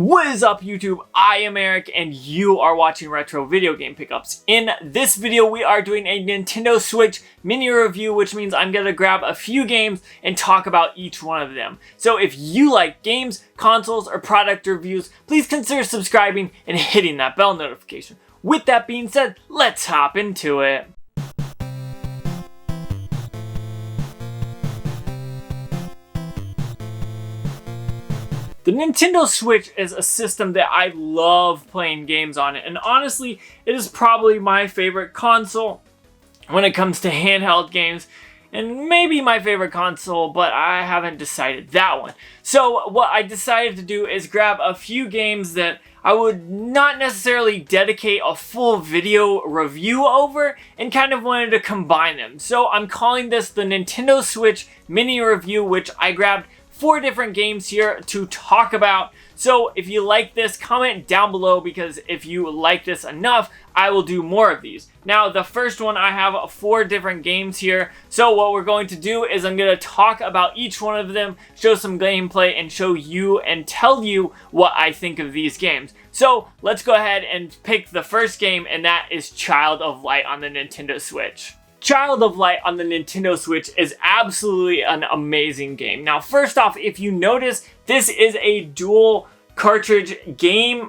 What is up, YouTube? I am Eric and you are watching Retro Video Game Pickups. In this video we are doing a Nintendo Switch mini review, which means I'm going to grab a few games and talk about each one of them. So if you like games, consoles, or product reviews, please consider subscribing and hitting that bell notification. With that being said, let's hop into it. The Nintendo Switch is a system that I love playing games on it, and honestly, it is probably my favorite console when it comes to handheld games, and maybe my favorite console, but I haven't decided that one. So what I decided to do is grab a few games that I would not necessarily dedicate a full video review over, and kind of wanted to combine them. So I'm calling this the Nintendo Switch mini review, which I grabbed 4 different games here to talk about. So if you like this, comment down below, because if you like this enough, I will do more of these. Now, the first one, I have 4 different games here. So what we're going to do is I'm going to talk about each one of them, show some gameplay, and show you and tell you what I think of these games. So let's go ahead and pick the first game, and that is Child of Light on the Nintendo Switch. Child of Light on the Nintendo Switch is absolutely an amazing game. Now, first off, if you notice, this is a dual game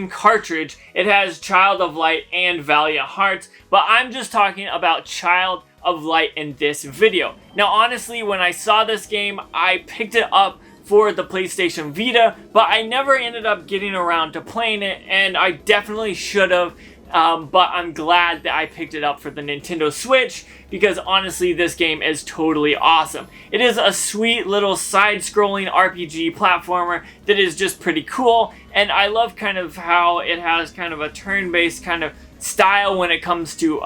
cartridge. It has Child of Light and Valiant Hearts, but I'm just talking about Child of Light in this video. Now, honestly, when I saw this game, I picked it up for the PlayStation Vita, but I never ended up getting around to playing it, and I definitely should have. But I'm glad that I picked it up for the Nintendo Switch, because honestly, this game is totally awesome. It is a sweet little side-scrolling RPG platformer that is just pretty cool, and I love kind of how it has kind of a turn-based kind of style when it comes to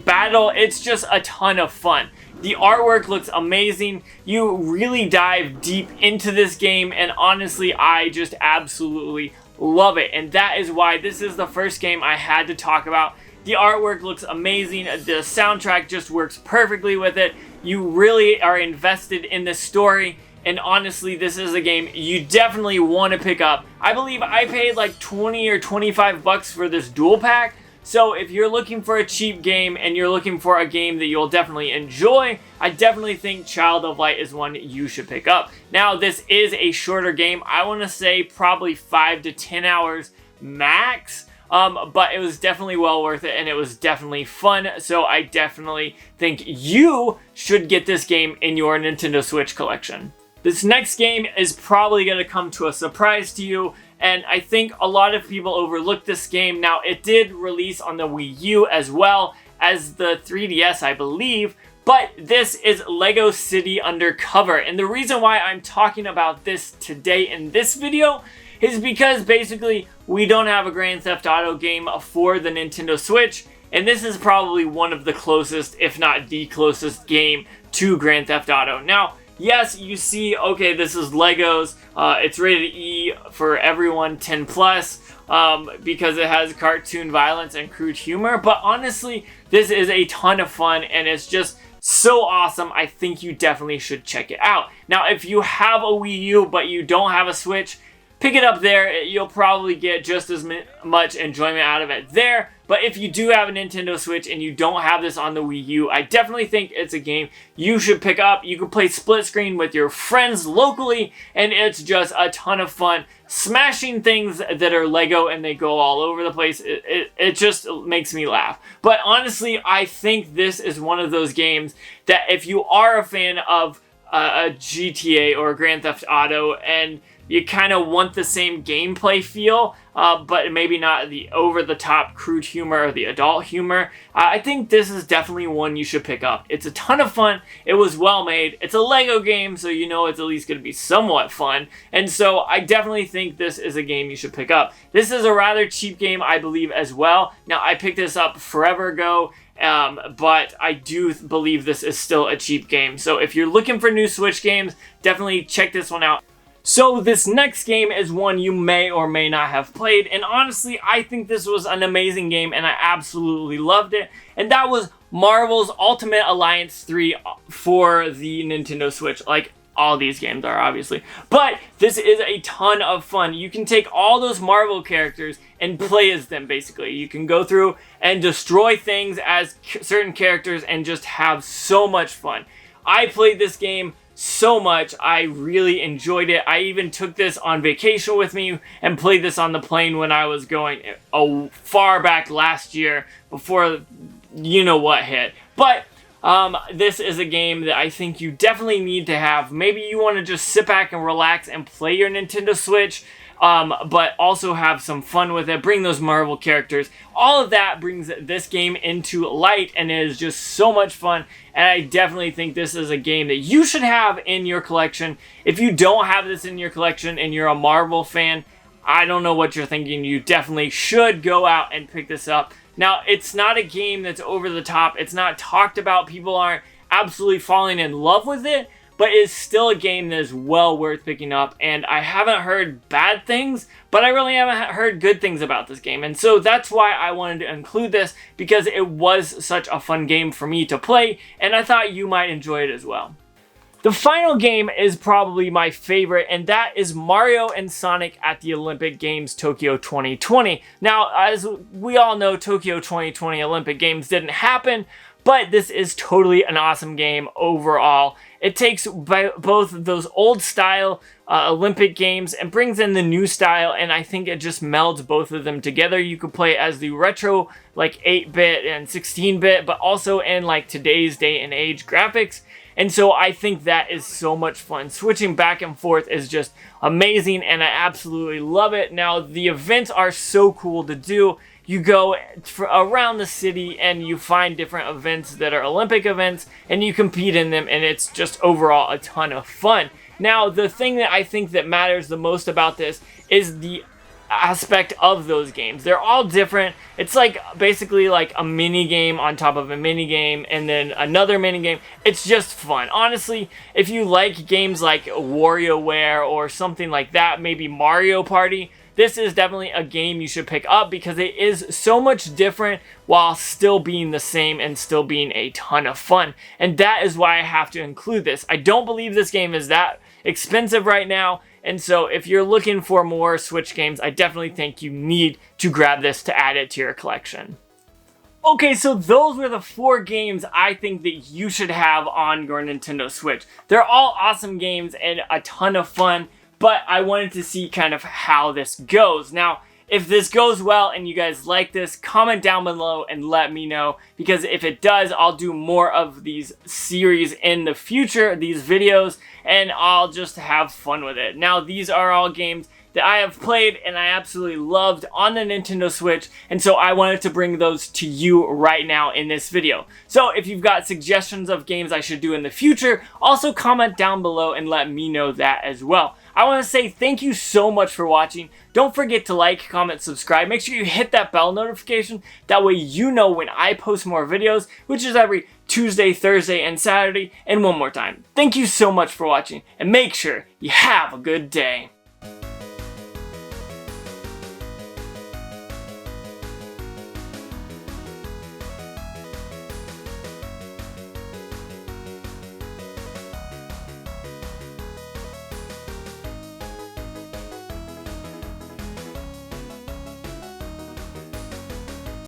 battle. It's just a ton of fun. The artwork looks amazing. You really dive deep into this game, and honestly, I just absolutely love it, and that is why this is the first game I had to talk about. The artwork looks amazing. The soundtrack just works perfectly with it. You really are invested in the story, and honestly, this is a game you definitely want to pick up. I believe I paid like 20 or 25 bucks for this dual pack. So if you're looking for a cheap game and you're looking for a game that you'll definitely enjoy, I definitely think Child of Light is one you should pick up. Now, this is a shorter game. I want to say probably 5 to 10 hours max. But it was definitely well worth it, and it was definitely fun. So I definitely think you should get this game in your Nintendo Switch collection. This next game is probably going to come to a surprise to you, and I think a lot of people overlooked this game. Now, it did release on the Wii U as well as the 3DS, I believe, but this is Lego City Undercover. And the reason why I'm talking about this today in this video is because basically we don't have a Grand Theft Auto game for the Nintendo Switch, and this is probably one of the closest, if not the closest game to Grand Theft Auto. Now, yes, you see, okay, this is Legos. It's rated E for everyone, 10 plus, because it has cartoon violence and crude humor. But honestly, this is a ton of fun, and it's just so awesome. I think you definitely should check it out. Now, if you have a Wii U but you don't have a Switch, pick it up there. You'll probably get just as much enjoyment out of it there. But if you do have a Nintendo Switch and you don't have this on the Wii U, I definitely think it's a game you should pick up. You can play split screen with your friends locally, and it's just a ton of fun. Smashing things that are Lego and they go all over the place, it just makes me laugh. But honestly, I think this is one of those games that if you are a fan of a GTA or a Grand Theft Auto, and you kind of want the same gameplay feel, but maybe not the over-the-top crude humor or the adult humor, I think this is definitely one you should pick up. It's a ton of fun. It was well made. It's a Lego game, so you know it's at least going to be somewhat fun. And so I definitely think this is a game you should pick up. This is a rather cheap game, I believe, as well. Now, I picked this up forever ago, but I do believe this is still a cheap game. So if you're looking for new Switch games, definitely check this one out. So this next game is one you may or may not have played, and honestly, I think this was an amazing game, and I absolutely loved it, and that was Marvel's Ultimate Alliance 3 for the Nintendo Switch. Like, all these games are, obviously. But this is a ton of fun. You can take all those Marvel characters and play as them, basically. You can go through and destroy things as certain characters and just have so much fun. I played this game so much. I really enjoyed it. I even took this on vacation with me and played this on the plane when I was going far back last year before you know what hit. But this is a game that I think you definitely need to have. Maybe you want to just sit back and relax and play your Nintendo Switch, but also have some fun with it. Bring those Marvel characters. All of that brings this game into light, and it is just so much fun. And I definitely think this is a game that you should have in your collection. If you don't have this in your collection and you're a Marvel fan, I don't know what you're thinking. You definitely should go out and pick this up. Now, it's not a game that's over the top. It's not talked about. People aren't absolutely falling in love with it, but it's still a game that is well worth picking up. And I haven't heard bad things, but I really haven't heard good things about this game. And so that's why I wanted to include this, because it was such a fun game for me to play, and I thought you might enjoy it as well. The final game is probably my favorite, and that is Mario and Sonic at the Olympic Games Tokyo 2020. Now, as we all know, Tokyo 2020 Olympic Games didn't happen, but this is totally an awesome game overall. It takes both of those old style Olympic games and brings in the new style, and I think it just melds both of them together. You could play as the retro, like 8-bit and 16-bit, but also in like today's day and age graphics. And so I think that is so much fun. Switching back and forth is just amazing, and I absolutely love it. Now, the events are so cool to do. You go around the city and you find different events that are Olympic events, and you compete in them, and it's just overall a ton of fun. Now, the thing that I think that matters the most about this is the aspect of those games. They're all different. It's like basically like a mini game on top of a mini game and then another mini game. It's just fun. Honestly, if you like games like WarioWare or something like that, maybe Mario Party, this is definitely a game you should pick up because it is so much different while still being the same and still being a ton of fun. And that is why I have to include this. I don't believe this game is that expensive right now. And so if you're looking for more Switch games, I definitely think you need to grab this to add it to your collection. Okay, so those were the 4 games I think that you should have on your Nintendo Switch. They're all awesome games and a ton of fun, but I wanted to see kind of how this goes. Now, if this goes well and you guys like this, comment down below and let me know, because if it does, I'll do more of these series in the future, these videos, and I'll just have fun with it. Now, these are all games that I have played and I absolutely loved on the Nintendo Switch, and so I wanted to bring those to you right now in this video. So if you've got suggestions of games I should do in the future, also comment down below and let me know that as well. I want to say thank you so much for watching. Don't forget to like, comment, subscribe. Make sure you hit that bell notification. That way you know when I post more videos, which is every Tuesday, Thursday, and Saturday. And one more time, thank you so much for watching, and make sure you have a good day.